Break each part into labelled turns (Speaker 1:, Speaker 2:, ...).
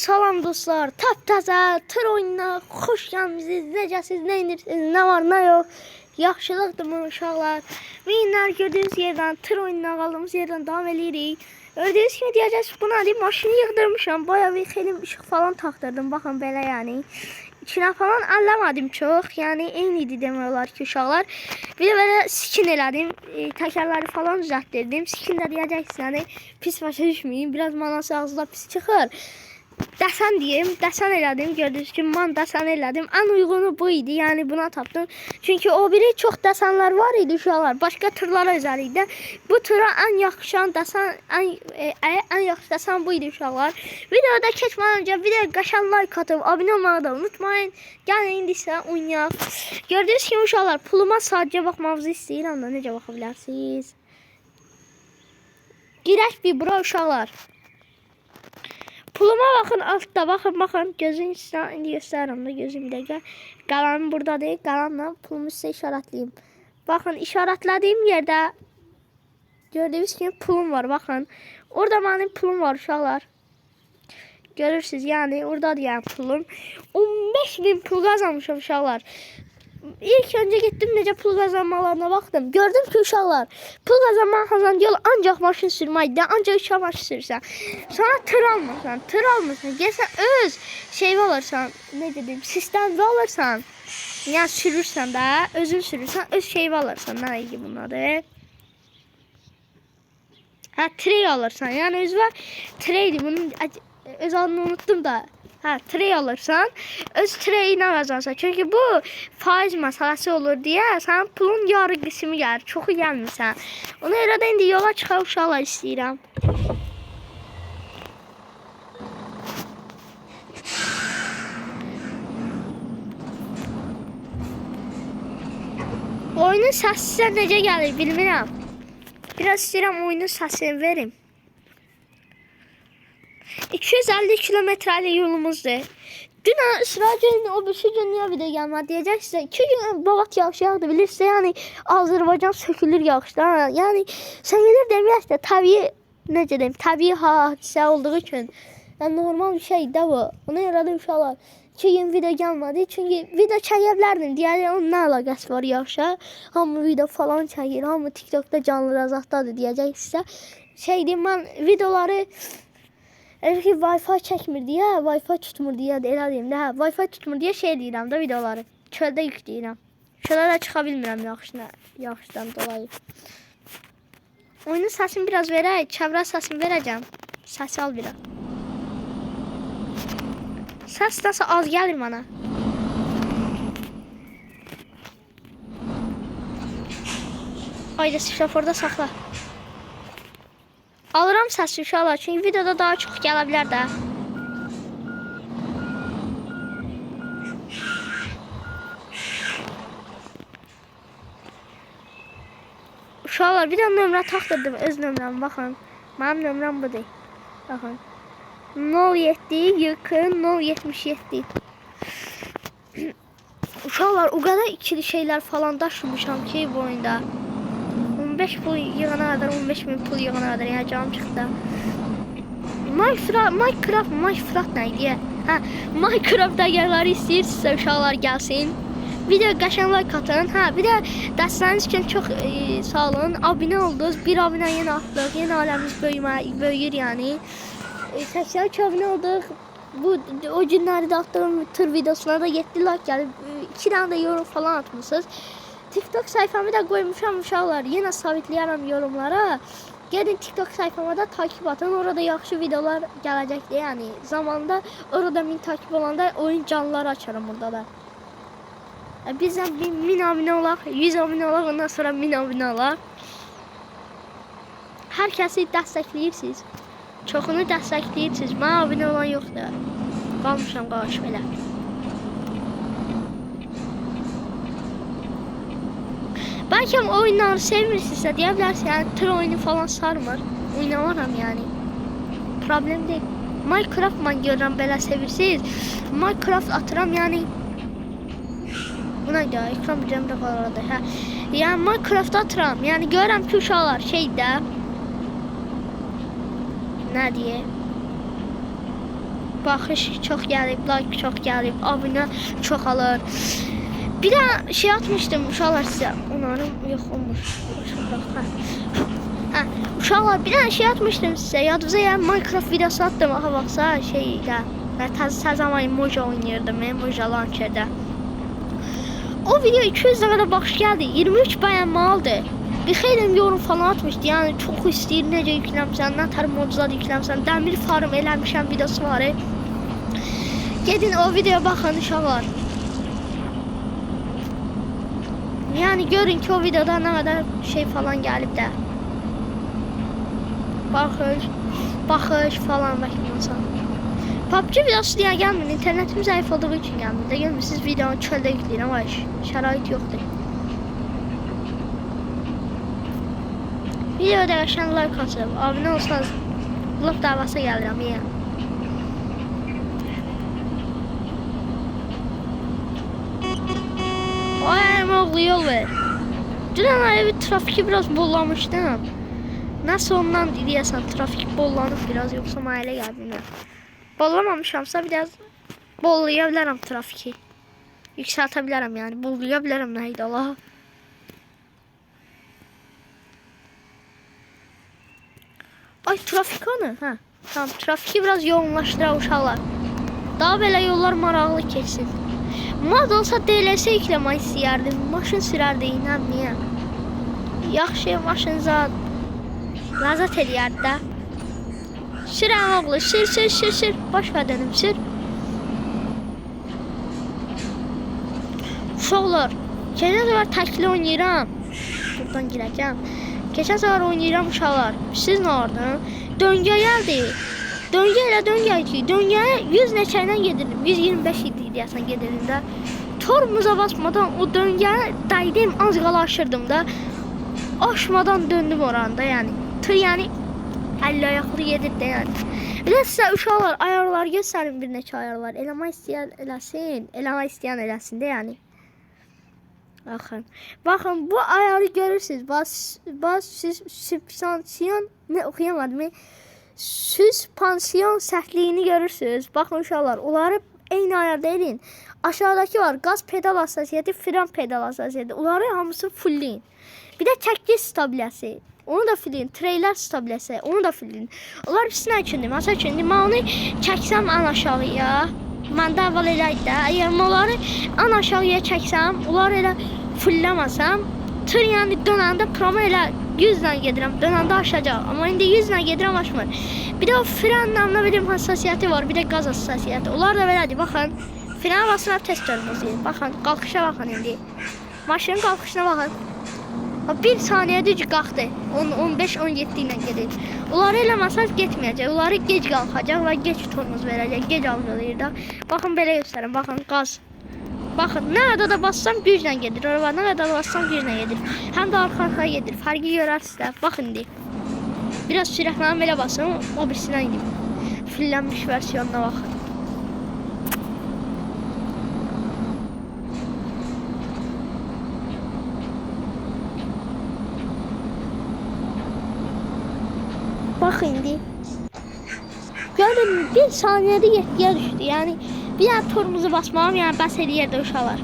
Speaker 1: Salam dostlar, taptaza tır oyununa xoş gəlmisiniz. Necəsiz, nə edirsiniz, nə var, nə yox? Yaxşılıqdırmı uşaqlar? Minlər gördüyünüz yerdən tır oyununa qaldığımız yerdən davam edirik. Gördüyünüz kimi deyəcəksiniz, bu nədir? Maşını yığdırmışam, bayağı bir xeyli işıq falan taxdırdım. Baxın belə yəni. İçinə falan əlləmədim çox. Yəni eyni idi demək olar ki uşaqlar. Bir də belə skin elədim. Təkərləri falan düzəltdirdim. Skin də deyəcəksiniz, yəni pis başa düşməyin. Biraz manası ağzına pis çıxır. Dəsən deyim, dəsən elədim. Gördüyünüz kimi mən dəsən elədim. Ən uygunu bu idi, yəni buna tapdım. Çünki o biri çox dəsənlər var idi uşaqlar. Başqa tırlara özəl idi. Bu tıra ən yaxşıyan dəsən, ən yaxşı dəsən bu idi uşaqlar. Videoda keçmədən öncə videoya qəşəng like atıb abunə olmağı da unutmayın. Gəlin indi isə oynayaq. Gördüyünüz kimi uşaqlar, puluma sadəcə baxmağınızı istəyirəm da necə baxa bilərsiniz. Girək bir bura uşaqlar. Puluma bakın altta bakın gözün üstüne indi gösteririm da gözüm bir dakika. Qalanım buradadır. Qalanla pulumu size işaretleyeyim. Bakın işaretlediğim yerde gördüğünüz gibi pulum var bakın. Orada benim pulum var uşaqlar. Görürsünüz yani oradadır yani pulum. 15.000 pul kazanmışım uşaqlar. İlk önce gittim necə pul kazanmalarına baktım. Gördüm ki uşaqlar pul kazanma kazancı yolu ancak maşın sürməkdə, ancak uçaq maşın sürsən. Sonra tır almırsan. Gəlsən öz şey alırsan, ne dedim, sistemde alırsan. Yani sürürsən də, özün sürürsən, öz şey alırsan. Nə idi bunun adı? Ha, tray alırsan. Yani özü var, traydi bunun öz adını unuttum da. Ha, tray alırsan, öz trayına qazansan. Çünki bu faiz məsələsi olur deyə sənin pulun yarı qismi gəlir, çoxu gəlmirsən. Ona görə də indi yola çıxaq uşaqlar istəyirəm. Oyunun səsi sizə necə gəlir bilmirəm. Biraz istəyirəm oyunun səsini verim. 250 kilometrelik yolumuzdur. Dün İsrail'in o bir gün niye video gelmedi diyeceksiniz. 2 gün babat yağış yağdı bilirse yani Azerbaycan sökülür yağışlar. Yani sökülür demeyek de tabii ne dedim tabii hadise olduğu için. Yani normal bir şey de bu. Ona yaradı uşaqlar. 2 gün video gelmedi çünkü video çəkə bilərdim. Deyəli onun nə əlaqəsi var yağışa. Hamı video falan çəkir. Hamı TikTok'da canlı razaqdadır deyəcəksinizsə. Şeydir mən videoları ki Wi-Fi çəkmir deyə, Wi-Fi tutmur deyə elə deyim də, Wi-Fi tutmur deyə şey deyirəm də videoları. Çöldə yükləyirəm. Çölə də çıxa bilmirəm yağışdan dolayı. Oyunun səsini biraz verək, çəvrə səsini verəcəm. Səsi al biraz. Səs nəsə az gəlir mənə. Haydi şoforda saxla. Alıram səsi uşaqlar, çünki videoda daha çox gələ bilər də. Uşaqlar bir də nömrə taxdırdım, öz nömrəm, baxın. Mənim nömrəm budur. Baxın. 07 yıkın 077. Uşaqlar o qədər ikili şeylər falan daşımışam ki bu oyunda. 15 pul yığana kadar 15.000 pul yığana kadar ya canım çıktı. Minecraft neydi? Ha, Minecraft'da yerləri istəyirsinizsə uşaqlar gəlsin. Video qəşəng like atın. Ha, bir də dəstəniz üçün çox sağ olun. Abunə oldunuz. Bir abunə yenə atdıq. Yenə aləmiz böyüyür yəni. 82 abunə olduq. Bu o günləri də atdığım tır videosuna da 7 like gəlib. 2 dənə də yorum falan atmışsınız. TikTok sayfamı da koymuşam uşaqlar. Yenə sabitləyərəm yorumlara. Gelin TikTok sayfama da takip atın. Orada yaxşı videolar gələcəkdir. Yəni zamanda orada 1000 takip olanda oyun canlıları açarım burada da. Bizdən 1000 abunə olaq, 100 abunə olaq, ondan sonra 1000 abunə olaq. Hər kəsi dəstəkləyirsiniz. Çoxunu dəstəkləyirsiniz. Mənə abunə olan yoxdur. Qalmışam qarşı belə. Belki oyunları sevmirsinizsə deyə bilərsiniz. Yəni tır oyunu falan sarmır. Oynamaram yəni. Problem deyil. Minecraft mən görürəm belə sevirsiniz. Minecraft atıram yəni. Buna da ekran bücəmdə qalardı. Hə. Yəni Minecraft atıram. Yəni görürəm ki uşaqlar şeydə. Nə deyə? baxış çox gəlib, like çox gəlib, abunə çoxalır. Bir də şey atmışdım uşaqlar sizə. Onların yox olmur. Uşaqlar bir də şey atmışdım sizə. Yadınıza ya Minecraft videosu attım. Aha baxsa şeydə. Təzə zaman emoji oynayırdım, emoji launcherdə. O video 200 qədər baxış gəldi. 23 bəyənmə aldı. Bir xeyli yorum falan atmışdı. Yəni çox istəyir necə yükləmsən, nə tər modlar yükləmsən. Dəmir farm eləmişəm videosu var. Gedin o videoya baxın uşaqlar. Yani görün ki o videoda ne kadar şey falan gelip de. Bakış falan bakın. PUBG videosu diye gelmiyor. İnternetim zayıf olduğu için gelmiyor. De gelmiyor. Siz videonu çölde yükleyin ama şerait yoktur. Videoda yaşayan like atıp abone olsanız laf davası gelirim ya. Ay oğlu yol ver. Dünən evi trafiki biraz bollamışdım. Nasıl ondan deyəsən trafik bollanıb biraz yoksa ailə gəldim. Bollamamışamsa biraz bollaya bilərəm trafiki. Yükseltə bilərəm yani. Bollaya bilərəm nəydi Allah. Ay trafik onu. Ha. Tamam trafiki biraz yoğunlaşdıraq uşaqlar. Daha belə yollar maraqlı keçsin. Mod olsa DLS yükləmək istəyərdim. Maşın sürərdi, inəm niyə? Yaxşı maşınıza lazat edərdi də. Sürəm oğlu, sür. Baş vədənim, sür. Uşaqlar, keçən səfər təkli oynayıram. Buradan girəcəm. Keçən səfər oynayıram uşaqlar. Siz nə ordun? Döngə gəldi. Döngəyə 100 neçəylə gedirdim. 125 idi deyəsən gedirdim də. Tormuza basmadan o döngəyə dəydim, az qala aşırdım da. Aşmadan döndüm oranda yəni. Tır yəni əlli ayaqlı gedir də yəni. Bir də sizə uşaqlar ayarlar göstərin bir neçə ayarlar. Eləmək istəyən eləsin, eləmək istəyən eləsin də yəni. Baxın bu ayarı görürsünüz. Süspansiyon ne oxuyamadım. Süspansiyon sərtliyini görürsünüz. Baxın uşaqlar, onları eyni ayarda edin. Aşağıdakı var qaz pedal hassasiyyəti, fren pedal hassasiyyəti. Onları hamısı fullleyin. Bir də çəkiş stabiləsi. Onu da fullleyin. Treyler stabiləsi. Onu da fullleyin. Onlar birisine üçündür. Mesela üçün mən onu çəksəm ən aşağıya. Məndə əvvəl elə idi də. Əgər onları ən aşağıya çəksəm, onları elə fullləməsəm, tır yəni dönəndə promo elə 100 ilə gedirəm, dönəndə aşacaq. Amma indi 100 ilə gedirəm, aşmır. Bir də o frenlə nə bilim hassasiyyəti var, bir də qaz hassasiyyəti. Onlar da belədir, baxın. Frenə basına test görmüsünüz. Baxın, qalxışa baxın indi. Maşının qalxışına baxın. 1 saniyədir ki, qalxdı. 15-17 ilə gedir. Onları eləməsəz getməyəcək. Onları gec qalxacaq və gec tormuz verəcək. Gec algılayır da. Baxın, belə göstərin. Baxın, qaz. Baxın, nə qədər də bassam güclə gedir. Orada nə qədər də bassam güclə gedir. Həm də arxa-arxaya gedir. Fərqi görərsiniz də. Baxın indi. Biraz sürətlə belə basın. O birisindən gidib. Fullənmiş versiyonuna baxın. Bak indi. Görün 1 saniyede 7'ye düştü. Yani bir daha turumuzu basmam yani bəs eləyirdi uşaqlar.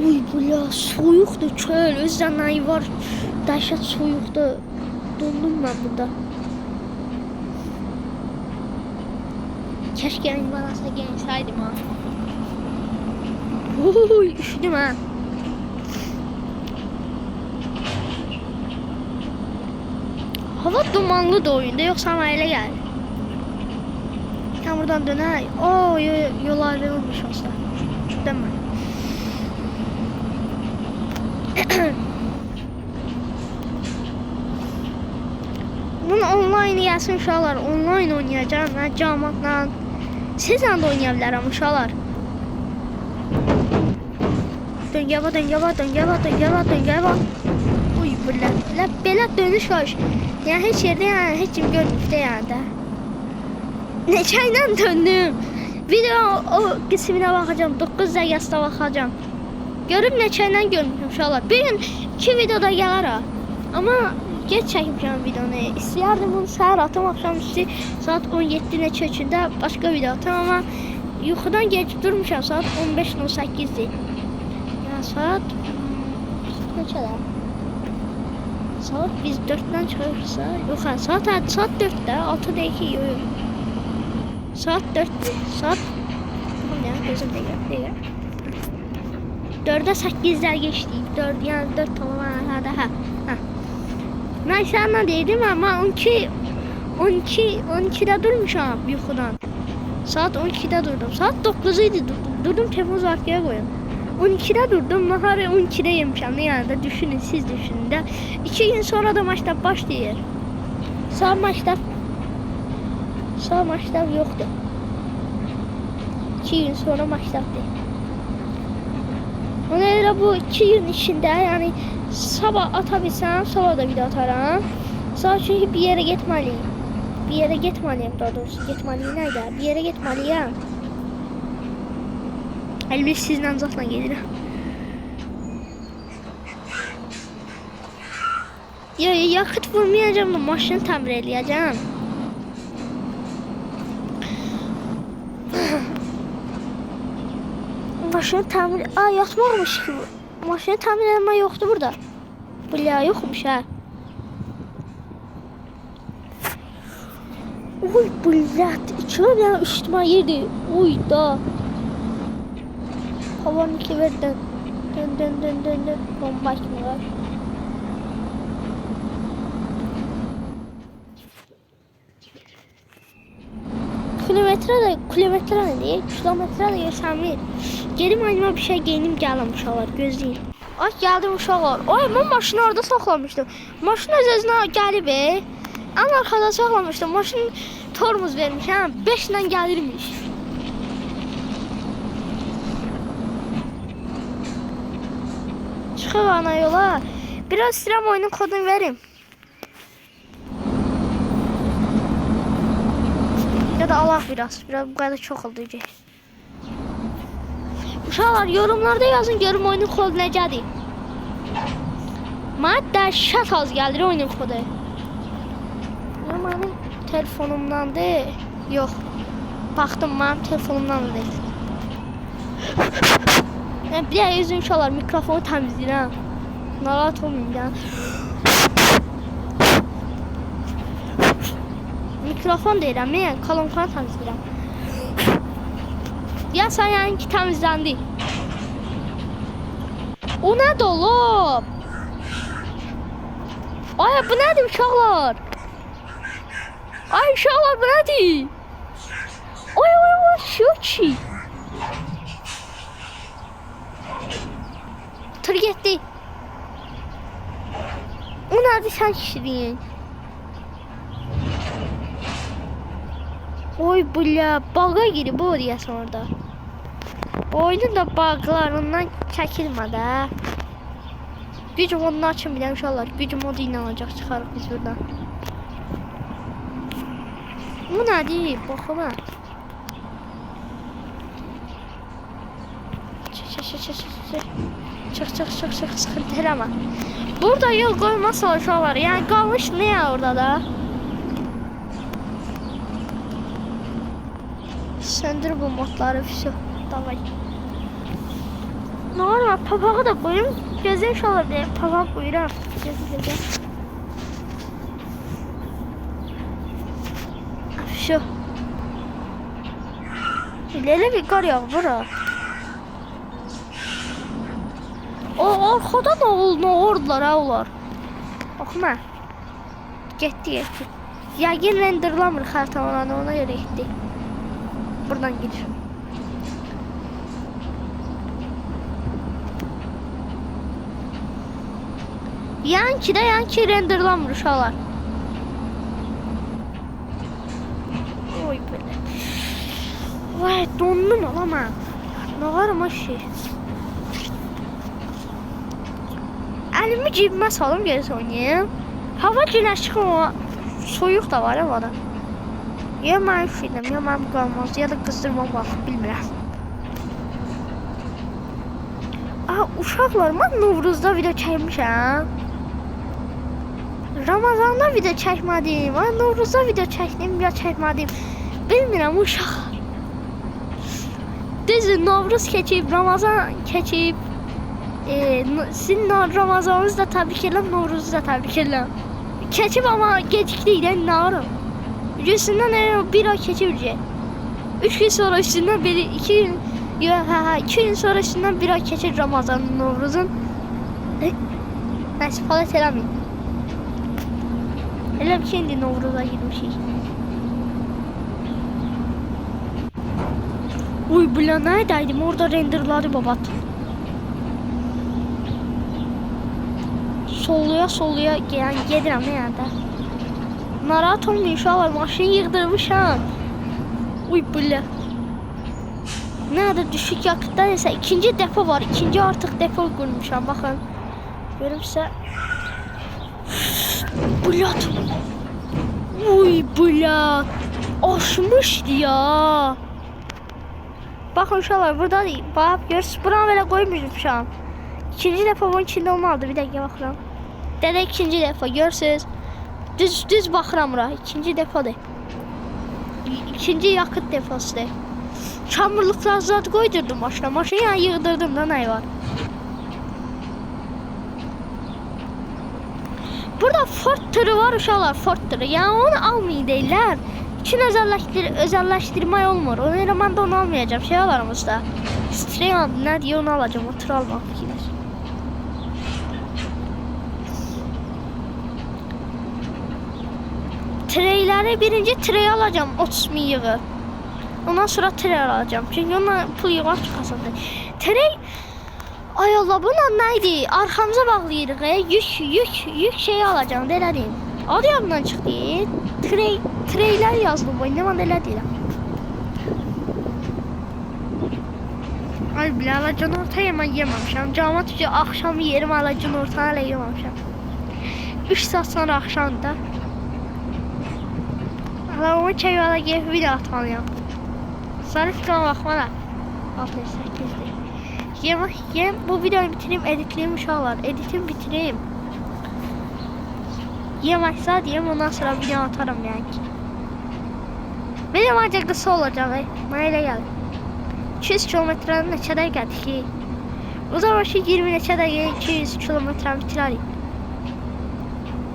Speaker 1: Uy bula soyuqdur çöl. Özdən nəyi var. Dəhşət soyuqdur. Dondum mən burada. Keşke animasyon gelseydim ha. Uy üşüdüm ha. Hava dumanlı da oyunda yoksa ama öyle gel. Ya buradan döner. Oo yol ayrılmış olsa. Değil mi? Bunu online gelsin uşaqlar. Online oynayacağım ben cəmaatla. Sizlə də oynaya bilərəm uşaqlar. Döngə var. Uy belə dönüş var. Yani heç yerdə yani heç kim görmüşdə yani də. Neçəylə döndüm. Video o qisminə baxacağım. 9 dəqiqəsinə baxacağım. Görüb neçəylə görmüşüm uşaqlar. Bir gün 2 videoda gələr ha. Amma geç çəkmişəm videonu. İstəyərdim bunu səhər atam, axşamüstü saat 17-nə çəkində başqa video atam, amma yuxudan gecib durmuşam, saat 15:18-dir. Yəni saat neçədə? Saat biz 4-dən çıxırsa, yox, saat 4-də, 6 dəqiqə yox. Saat 4-dür. Saat nə gözüm dəqiqə. 4'e 8'ler geçti. 4 yani 4 tamamlarda ha. Neyse dedim ama 12'de durmuşam yuxudan. Saat 12'de durdum. Saat 9 idi durdum telefonu zarfıya koydum. 12'de durdum. Naharı 12'de yemişəm. Yani de düşünün, siz düşünün de. 2 gün sonra da maçta başlayır. Sağ maçta yoktu. 2 gün sonra maçtadır. Ona elə bu 2 gün içində, yəni sabah atabilsəm, sabah da video ataram. Sabah çünki bir yerə getməliyim. Daha doğrusu. Getməliyim nədir? Bir yerə getməliyəm. Əlbəttə sizlə zatla gedirəm. Yakıt vurmayacağım da maşını təmir eləyəcəm. Maşını tamir... yatmaqmış ki bu. Maşını tamir etmək yoxdur burada. Bля, yoxmuş ha. Oy blət. İçimə bir dənə üstümə yedi. Oy da. Havanı ki ver dön. Dön. Bomba kimi var. Kilometre ne diye? Kilometre de göstermeyeyim. Gelim anıma bir şey giyinip geldim uşaqlar, gözleyin. Ay geldim uşaqlar. Ay ben maşını orada saklamıştım. Maşın öz-özünə gəlib. En arkada saklamıştım. Maşın tormuz vermiş ha. 5 ile gelirmiş. Çıxır ana yola. Biraz istəyirəm oyunun kodunu verim. Ya da Allah biraz bu kadar çok oldu. Uşaqlar yorumlarda yazın görüm oyunun kodu necədir. Mənə dəhşət az gəlir oyunun kodu. Ya mənim telefonumdandır. Yox. Baxdım mənim telefonumdandır deyil. Bir də üzüm uşaqlar mikrofonu təmizləyirəm. Narahat olmayın ya. Mikrofon deyirəm, mən kolonkanı təmizləyirəm. Ya sən yəni ki təmizləndi. O nədir olub? Ay bu nədir uşaqlar? Ay uşaqlar bu nədir? Ay şu ki. Tır getdi. O nədir sən kişiliyin? Oy bля, bağa girib o deyəsən orada. Oyunun da bağlarından çəkilmədi hə. Gücüm modunu açın biləm uşaqlar. Gücüm modu ilə alacaq çıxarıq biz buradan. Bu nədir? Baxma. Çıx, sıxıntı eləmə. Burada yol qoymasa uşaqlar. Yəni qalmış nə orada da? Söndür bu modları, все, давай. Normal papağı da koyayım. Gözüm uşaqlar diye papağı koyuram. Gözüm. Все. İleri bir qar yağ bura. O arkada ne oldular ha onlar. Oxuma. Getdi. Yəqin renderlamır xəritələrdə, ona görə getdi. Buradan gidiyor. Yanki renderlanmır uşaqlar. Oy böyle. Vay dondum ama. Ne var ama şey. Elimi cibime salım gerisi oynayayım. Hava güneş çıxın, soyuq da var havada. Ya mən üşüdüm, ya mən qalmaz, ya da qızdırma baxıb bilmirəm. Uşaqlar, mən Novruzda video çəkmişəm. Ramazanda video çəkmədim, Novruzda video çəkdim ya çəkmədim. Bilmirəm uşaqlar. Düzdür, Novruz keçib, Ramazan keçib. Sizin Ramazanınızı da təbrik edirəm, Novruzu da təbrik edirəm. Keçib amma gecikdikdən nə varam? Üstündən bir ay keçib. 3 gün sonra üstündən 2 gün sonra üstündən bir ay keçir Ramazanın, Novruzun. Nəysə, fəaliyyət eləməyin. Elə bir ki, indi Novruza girmişik. Uy, bila nəydəydim? Orada renderladı babat. Soluya yəni gedirəm yəni də. Narahat olmayın uşaqlar, maşını yığdırmışam. Uy, bila. Nədir, düşük yakıtdan isə ikinci depo var. İkinci artıq depo qurmuşam, baxın. Görüm sizə. Bulat. Uy, bulat. Aşmışdı ya. Bakın uşaqlar, burada değil. Bax, görürsünüz, buranı belə qoymuşam. İkinci depo bunun içində olmalıdır. Bir dəqiqə baxıram. Dədə ikinci depo, görürsünüz. Düz baxıram bura. İkinci depodur. İkinci yakıt deposudur. Çamurluqlar zat qoydurdum maşına. Maşını yəni yığdırdım da, nə var? Burada Ford tırı var uşaqlar, Ford tırı. Yəni onu almayın deyirlər. İçin özelleştirme olmur. Ona görə mən də onu almayacağım. Şey alarımızda. Stream nə diyor, onu alacağım. O tır almaq fikirlər. Treyləri birinci trey alacağım 30 min yığı. Ondan sonra trey alacağım. Çünkü onunla pul yığmaq çox asandır. Trey, ay Allah, bununla neydi? Arxamıza bağlayırıq. Yük şeyi alacağım. Elə deyim. Adı yadımdan çıxdı. Treyler yazdım. Bu ne var, elə deyirəm. Ay bilə, alacın ortaya mən yeməmişəm. Cəmat üçün axşamı yerim, alacın ortaya elə yeməmişəm. 3 saat sonra axşamda. Allah, onu çəkmələ gəlib video atmalıyam. Sarı fikrama baxmalar. 6-8'dir. Yem bu videoyu bitireyim, editleyeyim uşaqlar. Editim bitireyim. Yemək saat yem, ondan sonra video atarım yəni ki. Benim ancaq qısa olacaq. Mənə elə gəlir. 200 kilometrəni neçədə gəldik ki? O zaman ki 20 neçə dəqiqə 200 kilometrəni bitirərik.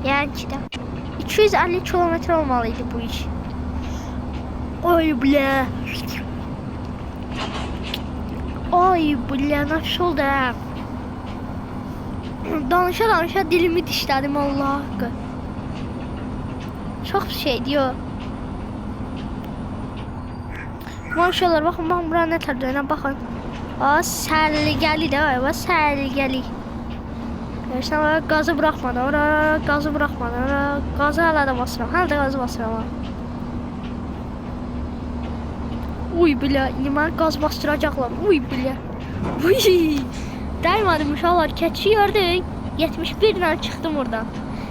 Speaker 1: Yəni ki də 250 kilometre olmalıydı bu iş. Ay bilə. Ay bilə, nasıl oldu hə? Danışa dilimi dişlədim, Allah haqqı. Çox şey diyor. Maşallah, baxın, baxın, bura nə tərəfdə, baxın. Sərligəli də, sərligəli. Görürsən, qazı bıraxmadı, qazı bıraxmadı, qazı hələ də basıram, hələ də qazı basıram. Uy bilə, indi mənə qaz bastıracaqlar, uy bilə. Uy, dəymədim uşaqlar, keçi gördük, 71 ilə çıxdım oradan.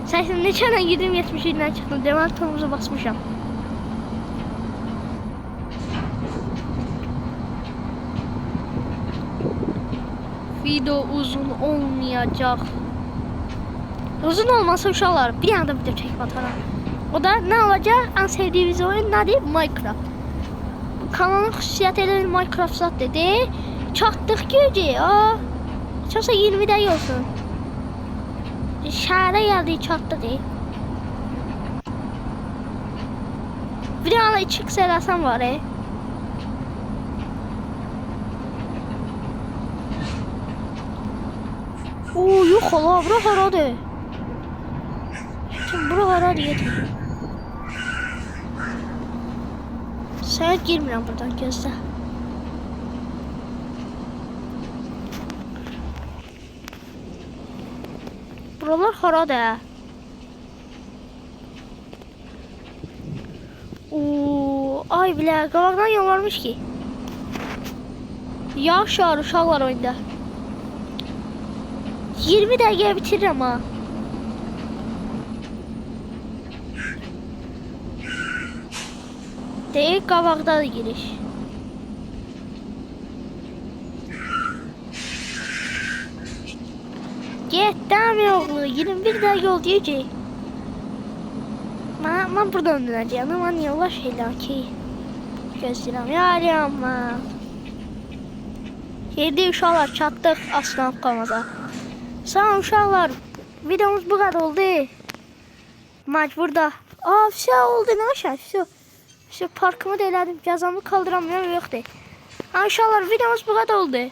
Speaker 1: 80 neçə ilə girdim, 71 ilə çıxdım, deməli tomuzu basmışam. Video uzun olmayacaq. Uzun olmasa uşaqlar, bir anda video çəkib ataram. O da nə olacaq? Ən sevdiyimiz oyun nədir? Minecraft. Kanalın xüsusiyyəti elə Minecraft zat dedi. Çatdıq gücü, çoxsa 20 dəqiqə olsun. Şəhərə gəldik, çatdıq. Videoda 2x eləsəm var. Yox ola, bura haradır? Bura haradır, yetim. Səhər girmirəm buradan, gözlə. Buralar haradır? Ay bilə, qabaqdan yol varmış ki. Yağış yağır uşaqlar oyunda. 20 dəqiqə bitiririm ha. Deyək, qabaqda da giriş. Get, dəmi oğlu, 21 dəqiqə oldu ki. Ben buradan döneceğim ama yavaş ki. Gözləyirəm. Yarıyamma. 7 uşaqlar çatdıq Aslan Qamaza. Sağ olun uşaqlar. Videomuz bu kadar oldu. Məcbur da. Все oldu ne aşağı. Все parkımı da elədim. Cəzamı kaldıramıyorum yoxdur. Uşaqlar videomuz bu kadar oldu.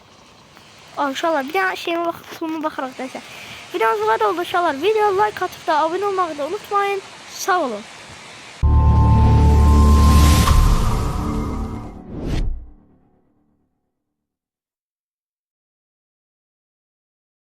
Speaker 1: Uşaqlar bir dənə şeyimə puluma baxaraq deyəsən. Videomuz bu kadar oldu uşaqlar. Videoya like atıp da abone olmağı da unutmayın. Sağ olun.